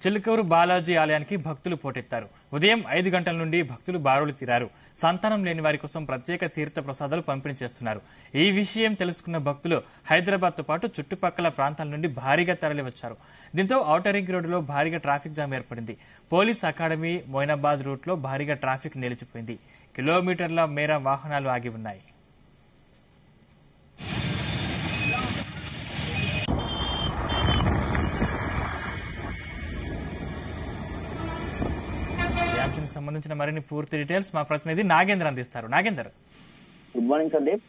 చిలుకూరు బాలాజీ ఆలయానికి భక్తులు పోటెత్తారు. ఉదయం 5 గంటల నుండి భక్తులు బారులు తీరారు. సంతానం లేని వారి కోసం ప్రత్యేక తీర్థ ప్రసాదాలు పంపిణీ చేస్తున్నారు. ఈ విషయం తెలుసుకున్న భక్తులు హైదరాబాద్తో పాటు చుట్టుపక్కల ప్రాంతాల నుండి భారీగా తరలివచ్చారు. దీంతో ఔటర్ రింగ్ రోడ్డులో భారీగా ట్రాఫిక్ జామ్ ఏర్పడింది. పోలీస్ అకాడమీ మొయినాబాద్ రూట్లో భారీగా ట్రాఫిక్ నిలిచిపోయింది. కిలోమీటర్ల మేర వాహనాలు ఆగి ఉన్నాయి. సంబంధించిన మరిన్ని పూర్తి డీటెయిల్స్ మా ప్రతినిధి నాగేంద్ర అందిస్తారు. Nagender, good morning Sandeep.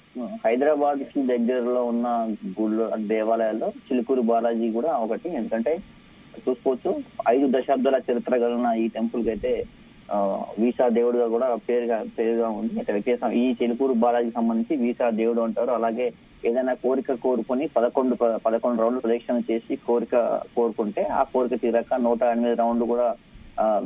హైదరాబాద్ కి దగ్గరలో ఉన్న గుళ్ళు దేవాలయాల్లో చిలుకూరు బాలాజీ కూడా ఒకటి. ఎందుకంటే చూసుకోవచ్చు, 5 దశాబ్దాల చరిత్ర కలిగిన ఈ టెంపుల్ కి అయితే వీసా దేవుడుగా కూడా పేరుగా ఉంది. అయితే ఈ చిలుకూరు బాలాజీకి సంబంధించి వీసా దేవుడు అంటారు. అలాగే ఏదైనా కోరిక కోరుకొని 11 రౌండ్లు ప్రదక్షిణ చేసి కోరిక కోరుకుంటే ఆ కోరిక తీరాక 108 రౌండ్లు కూడా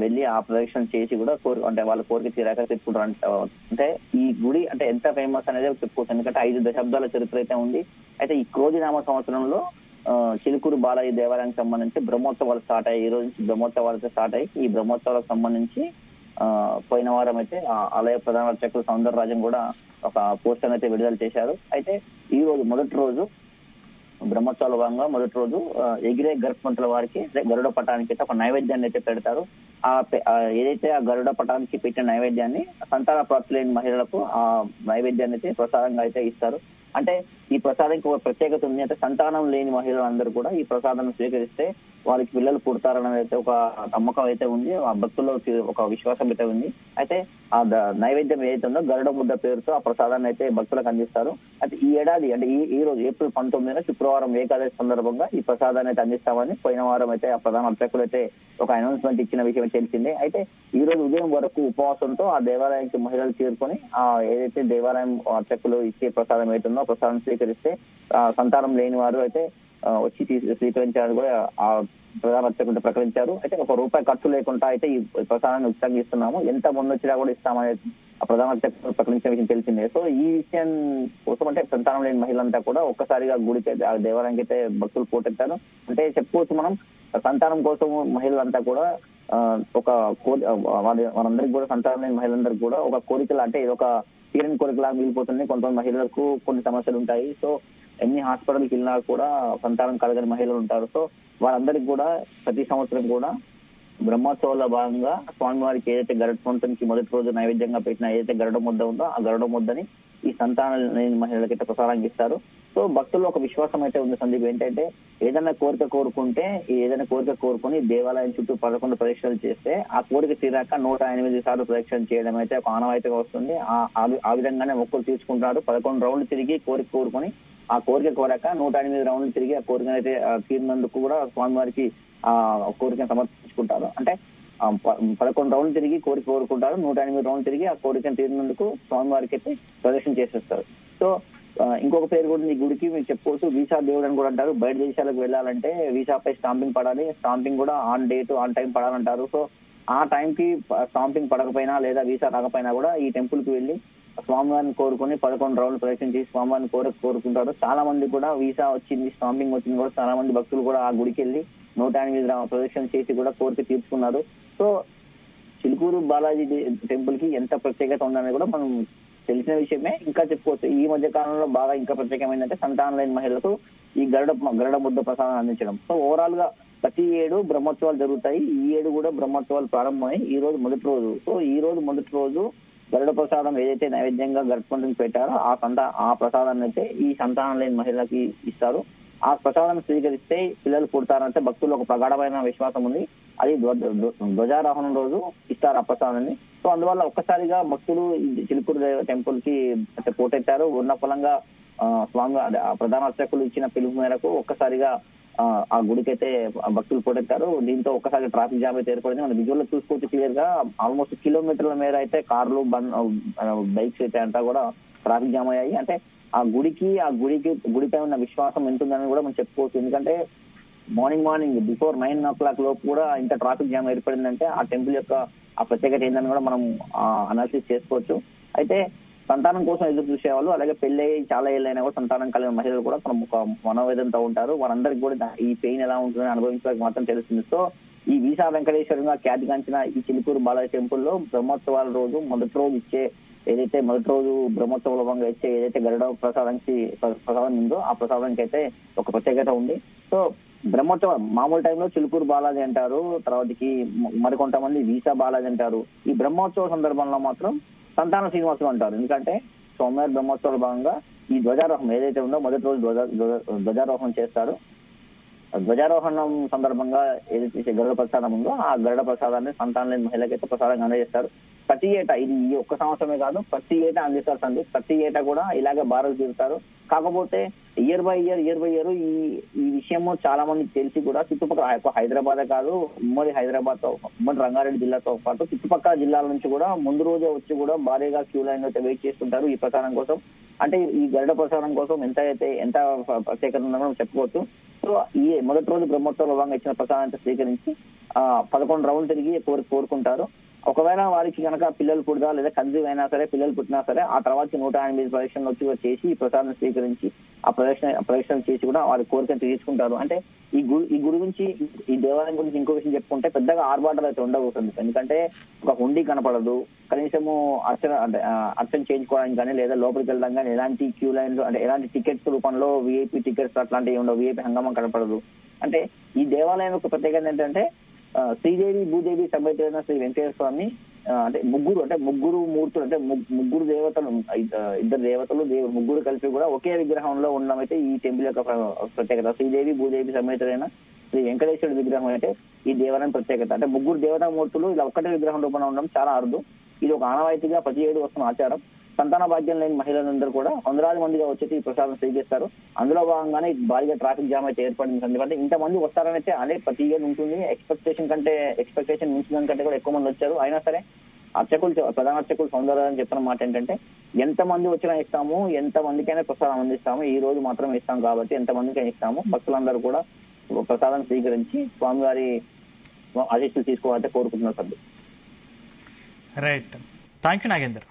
వెళ్ళి ఆ ప్రదక్షిణ చేసి కూడా అంటే వాళ్ళ కోరిక తీరాక తిప్పుకుంటారు. అంటే ఈ గుడి అంటే ఎంత ఫేమస్ అనేది చెప్పుకోవచ్చు. ఎందుకంటే 5 దశాబ్దాల చరిత్ర అయితే ఉంది. అయితే ఈ క్రోధినామ సంవత్సరంలో చిలుకూరు బాలాజీ దేవాలయానికి సంబంధించి బ్రహ్మోత్సవాలు స్టార్ట్ అయ్యాయి. ఈ రోజు నుంచి బ్రహ్మోత్సవాలు స్టార్ట్ అయ్యి ఈ బ్రహ్మోత్సవాలకు సంబంధించి పోయిన వారం అయితే ఆలయ ప్రధాన అర్చకులు సౌందరరాజన్ కూడా ఒక పోస్టర్ అయితే విడుదల చేశారు. అయితే ఈ రోజు మొదటి రోజు బ్రహ్మోత్సవాల భాగంగా మొదటి రోజు ఎగిరే గరుత్మంతుల వారికి గరుడ పటానికి అయితే ఒక నైవేద్యాన్ని అయితే పెడతారు. ఏదైతే ఆ గరుడ పటానికి పెట్టిన నైవేద్యాన్ని సంతాన ప్రాప్తి లేని మహిళలకు ఆ నైవేద్యాన్ని అయితే ప్రసాదంగా అయితే ఇస్తారు. అంటే ఈ ప్రసాదానికి ఒక ప్రత్యేకత ఉంది. అంటే సంతానం లేని మహిళలందరూ కూడా ఈ ప్రసాదాన్ని స్వీకరిస్తే వారికి పిల్లలు పుడతారనేది అయితే ఒక నమ్మకం అయితే ఉంది. ఆ భక్తుల్లో ఒక విశ్వాసం అయితే ఉంది. అయితే ఆ నైవేద్యం ఏదైతే ఉందో గరుడ ముద్ద పేరుతో ఆ ప్రసాదాన్ని అయితే భక్తులకు అందిస్తారు. అయితే ఈ ఏడాది అంటే ఈ రోజు ఏప్రిల్ 19న శుక్రవారం ఏకాదశి సందర్భంగా ఈ ప్రసాదాన్ని అయితే అందిస్తామని పోయిన వారం అయితే ఆ ప్రధాన అర్చకులు అయితే ఒక అనౌన్స్మెంట్ ఇచ్చిన విషయం తెలిసిందే. అయితే ఈ రోజు ఉదయం వరకు ఉపవాసంతో ఆ దేవాలయానికి మహిళలు చేరుకొని ఏదైతే దేవాలయం అర్చకులు ఇచ్చే ప్రసాదం ఏదైతుందో ఆ ప్రసాదం స్వీకరిస్తే సంతానం లేని వారు అయితే వచ్చి స్వీకరించాలని కూడా ఆ ప్రధాన అర్చకులు ప్రకటించారు. అయితే ₹1 ఖర్చు లేకుండా అయితే ఈ ప్రసాదాన్ని ఉచితంగా ఇస్తున్నాము, ఎంత ముందు వచ్చినా కూడా ఇస్తామని ఆ ప్రధాన అర్చకులు ప్రకటించిన విషయం తెలిసిందే. సో ఈ విషయం కోసం అంటే సంతానం లేని మహిళలంతా కూడా ఒక్కసారిగా గుడికి ఆ దేవాలయానికి అయితే భక్తులు పోటెత్తారు. అంటే చెప్పుకోవచ్చు మనం సంతానం కోసం మహిళలంతా కూడా ఒక వారందరికీ కూడా సంతానం లేని మహిళలందరికీ కూడా ఒక కోరికలు అంటే ఇది ఒక తీరని కోరికలా మిగిలిపోతుంది. కొంతమంది మహిళలకు కొన్ని సమస్యలు ఉంటాయి. సో ఎన్ని హాస్పిటల్కి వెళ్ళినా కూడా సంతానం కలగని మహిళలు ఉంటారు. సో వారందరికీ కూడా ప్రతి సంవత్సరం కూడా బ్రహ్మోత్సవాల భాగంగా స్వామివారికి ఏదైతే గరుత్మంతునికి మొదటి రోజు నైవేద్యంగా పెట్టిన ఏదైతే గరుడ ముద్ద ఉందో ఆ గరుడ ముద్దని ఈ సంతానం లేని మహిళలకైతే ప్రసాదానికి ఇస్తారు. సో భక్తుల్లో ఒక విశ్వాసం అయితే ఉంది సందీప్. ఏంటంటే ఏదైనా కోరిక కోరుకుని దేవాలయం చుట్టూ 11 ప్రదక్షిణలు చేస్తే ఆ కోరిక తీరాక 108 సార్లు ప్రదక్షిణ చేయడం అయితే ఒక ఆనవాయితీగా వస్తుంది. ఆ విధంగానే మొక్కులు తీసుకుంటారు. 11 రౌండ్లు తిరిగి కోరిక కోరుకొని ఆ కోరిక కోరాక 108 రౌండ్లు తిరిగి ఆ కోరికను అయితే తీరినందుకు కూడా స్వామివారికి ఆ కోరికను సమర్పించుకుంటారు. అంటే 11 రౌండ్లు తిరిగి కోరిక కోరుకుంటారు, 108 రౌండ్లు తిరిగి ఆ కోరికను తీరినందుకు స్వామివారికి అయితే ప్రదర్శన చేసేస్తారు. సో ఇంకొక పేరు కూడా ఈ గుడికి మీరు చెప్పుకోవచ్చు, వీసా దేవుడు అని కూడా అంటారు. బయట దేశాలకు వెళ్ళాలంటే వీసాపై స్టాంపింగ్ పడాలి, స్టాంపింగ్ కూడా ఆన్ డేట్ ఆన్ టైం పడాలంటారు. సో ఆ టైంకి స్టాంపింగ్ పడకపోయినా లేదా వీసా రాకపోయినా కూడా ఈ టెంపుల్ కి వెళ్ళి స్వామివారిని కోరుకుని 11 రౌండ్లు ప్రదక్షిణ చేసి స్వామివారిని కోరుకుంటారు. చాలా మంది కూడా వీసా వచ్చింది, స్టాంపింగ్ వచ్చింది కూడా చాలా మంది భక్తులు కూడా ఆ గుడికి వెళ్ళి 108 ప్రదక్షిణ చేసి కూడా కోరిక తీర్చుకున్నారు. సో చిలుకూరు బాలాజీ టెంపుల్ కి ఎంత ప్రత్యేకత ఉందనేది కూడా మనం తెలిసిన విషయమే. ఇంకా చెప్పుకోవచ్చు, ఈ మధ్య కాలంలో బాగా ఇంకా ప్రత్యేకమైందంటే సంతానం లేని మహిళలకు ఈ గరుడ ముద్ద ప్రసాదం అందించడం. సో ఓవరాల్ గా ప్రతి ఏడు బ్రహ్మోత్సవాలు జరుగుతాయి. ఈ ఏడు కూడా బ్రహ్మోత్సవాలు ప్రారంభమై ఈ రోజు మొదటి రోజు. సో ఈ రోజు మొదటి రోజు గరుడ ప్రసాదం ఏదైతే నైవేద్యంగా గరుత్మంతునికి పెట్టారో ఆ ప్రసాదాన్ని అయితే ఈ సంతానం లేని మహిళలకి ఇస్తారు. ఆ ప్రసాదాన్ని స్వీకరిస్తే పిల్లలు పుడతారంటే భక్తులు ఒక ప్రగాఢమైన విశ్వాసం ఉంది. అది ధ్వజారోహణం రోజు ఇస్తారు ఆ ప్రసాదాన్ని. సో అందువల్ల ఒక్కసారిగా భక్తులు చిలుకూరు టెంపుల్ కి పోటెత్తారు. ఉన్న ఫలంగా స్వామి ప్రధాన అర్చకులు ఇచ్చిన పిలుపు మేరకు ఒక్కసారిగా ఆ గుడికి అయితే భక్తులు పోటెత్తారు. దీంతో ఒక్కసారి ట్రాఫిక్ జామ్ అయితే ఏర్పడింది. మన విజువల్ లో చూసుకోవచ్చు క్లియర్ గా ఆల్మోస్ట్ కిలోమీటర్ల మేర అయితే కార్లు బైక్స్ అయితే అంతా కూడా ట్రాఫిక్ జామ్ అయ్యాయి. అంటే ఆ గుడిపై ఉన్న విశ్వాసం ఎంత ఉందని కూడా మనం చెప్పుకోవచ్చు. ఎందుకంటే మార్నింగ్ బిఫోర్ 9 o'clock లోపు కూడా ఇంత ట్రాఫిక్ జామ్ ఏర్పడిందంటే ఆ టెంపుల్ యొక్క ఆ ప్రత్యేకత ఏందని కూడా మనం అనాలిసిస్ చేసుకోవచ్చు. అయితే సంతానం కోసం ఎదురు చూసేవాళ్ళు, అలాగే పెళ్లి చాలా ఏళ్ళైనా కూడా సంతానం కలిగిన మహిళలు కూడా ఒక మనోవేదంతో ఉంటారు. వారందరికీ కూడా ఈ పెయిన్ ఎలా ఉంటుందని అనుభవించడానికి మాత్రం తెలుస్తుంది. సో ఈ వీసా వెంకటేశ్వరంగా ఖ్యాతిగాంచిన ఈ చిలుకూరు బాలాజీ టెంపుల్లో బ్రహ్మోత్సవాల రోజు మొదటి రోజు మొదటి రోజు బ్రహ్మోత్సవంగా ఇచ్చే ఏదైతే గరుడ ప్రసాదం ఉందో ఆ ప్రసాదానికి అయితే ఒక ప్రత్యేకత ఉంది. సో బ్రహ్మోత్సవం మామూలు టైంలో చిలుకూరు బాలాజీ అంటారు, తర్వాతకి మరికొంతమంది వీసా బాలాజీ అంటారు. ఈ బ్రహ్మోత్సవ సందర్భంలో మాత్రం సంతాన శ్రీనివాసులు అంటారు. ఎందుకంటే సోమవారం బ్రహ్మోత్సవాల భాగంగా ఈ ధ్వజారోహణం ఏదైతే ఉందో మొదటి రోజు ధ్వజారోహణం చేస్తారు. ధ్వజారోహణం సందర్భంగా ఏదైతే గరుడ ప్రసాదం ఉందో ఆ గరుడ ప్రసాదాన్ని సంతానం లేని మహిళకైతే ప్రసాదంగా అందజేస్తారు. ప్రతి ఏటా ఇది ఈ ఒక్క సంవత్సరమే కాదు, ప్రతి ఏటా అందిస్తారు సంది. ప్రతి ఏటా కూడా ఇలాగే బారులు తీరుతారు. కాకపోతే ఇయర్ బై ఇయర్ ఈ విషయము చాలా మందికి తెలిసి కూడా చుట్టుపక్కల హైదరాబాదే కాదు, ఉమ్మడి రంగారెడ్డి జిల్లాతో పాటు చుట్టుపక్కల జిల్లాల నుంచి కూడా ముందు రోజే వచ్చి కూడా భారీగా క్యూ లైన్ అయితే వెయిట్ చేస్తుంటారు ఈ ప్రసాదం కోసం. అంటే ఈ గరుడ ప్రసాదం కోసం ఎంత ప్రత్యేకత ఉందని చెప్పుకోవచ్చు. సో ఈ మొదటి రోజు బ్రహ్మోత్సవ భాగంగా ఇచ్చిన ప్రసాదాన్ని స్వీకరించి 11 రౌండ్లు తిరిగి కోరుకుంటారు. ఒకవేళ వారికి కనుక పిల్లలు పుడదా లేదా కన్సీవ్ అయినా సరే, పిల్లలు పుట్టినా సరే ఆ తర్వాత 108 ప్రదక్షిణలు వచ్చి చేసి ఈ ప్రసాదం స్వీకరించి ఆ ప్రదక్షిణ చేసి కూడా వారి కోరికను తీర్చుకుంటారు. అంటే ఈ గుడి గురించి, ఈ దేవాలయం గురించి ఇంకో విషయం చెప్పుకుంటే పెద్దగా ఆర్భాటాలు అయితే ఉండబోతుంది. ఎందుకంటే ఒక హుండీ కనపడదు, కనీసము అర్చన చేయించుకోవడానికి కానీ లేదా లోపలికి వెళ్ళడం కానీ ఎలాంటి క్యూ లైన్లు అంటే ఎలాంటి టికెట్స్ రూపంలో విఐపి టికెట్స్ అట్లాంటివి ఉండవు, విఐపి హంగామా కనపడదు. అంటే ఈ దేవాలయం యొక్క ప్రత్యేకత ఏంటంటే శ్రీదేవి భూదేవి సమేతైన శ్రీ వెంకటేశ్వర స్వామి అంటే ముగ్గురు మూర్తులు అంటే ముగ్గురు దేవతలు, ఇద్దరు దేవతలు ముగ్గురు కలిపి కూడా ఒకే విగ్రహంలో ఉండడం అయితే ఈ టెంపుల్ యొక్క ప్రత్యేకత. శ్రీదేవి భూదేవి సమేతైన శ్రీ వెంకటేశ్వరుడి విగ్రహం అయితే ఈ దేవాలయం ప్రత్యేకత. అంటే ముగ్గురు దేవతా మూర్తులు ఇలా ఒక్కటే విగ్రహం రూపంలో ఉండడం చాలా అరుదు. ఇది ఒక ఆనవాయితీగా ప్రతి ఏడు వస్తున్న ఆచారం. సంతాన భాగ్యం లేని మహిళలందరూ కూడా వందలాది మందిగా వచ్చి ఈ ప్రసాదం స్వీకరిస్తారు. అందులో భాగంగానే భారీగా ట్రాఫిక్ జామ్ అయితే ఏర్పడింది. ఎందుకంటే ఇంతమంది వస్తారని అయితే అదే ప్రతి ఇయర్ ఉంటుంది. ఎక్స్పెక్టేషన్ మించిన కంటే కూడా ఎక్కువ మంది వచ్చారు. అయినా సరే ప్రధాన అర్చకులు సౌందర్యం చెప్తున్న మాట ఏంటంటే ఎంత మంది వచ్చినా ఇస్తాము, ఎంత మందికైనా ప్రసాదం అందిస్తాము, ఈ రోజు మాత్రం ఇస్తాం కాబట్టి ఎంత మందికైనా ఇస్తాము. భక్తులందరూ కూడా ప్రసాదం స్వీకరించి స్వామివారి ఆశీస్సులు తీసుకోవాలంటే కోరుకుంటున్నారు సభ్యులు. Right, thank you Nagender.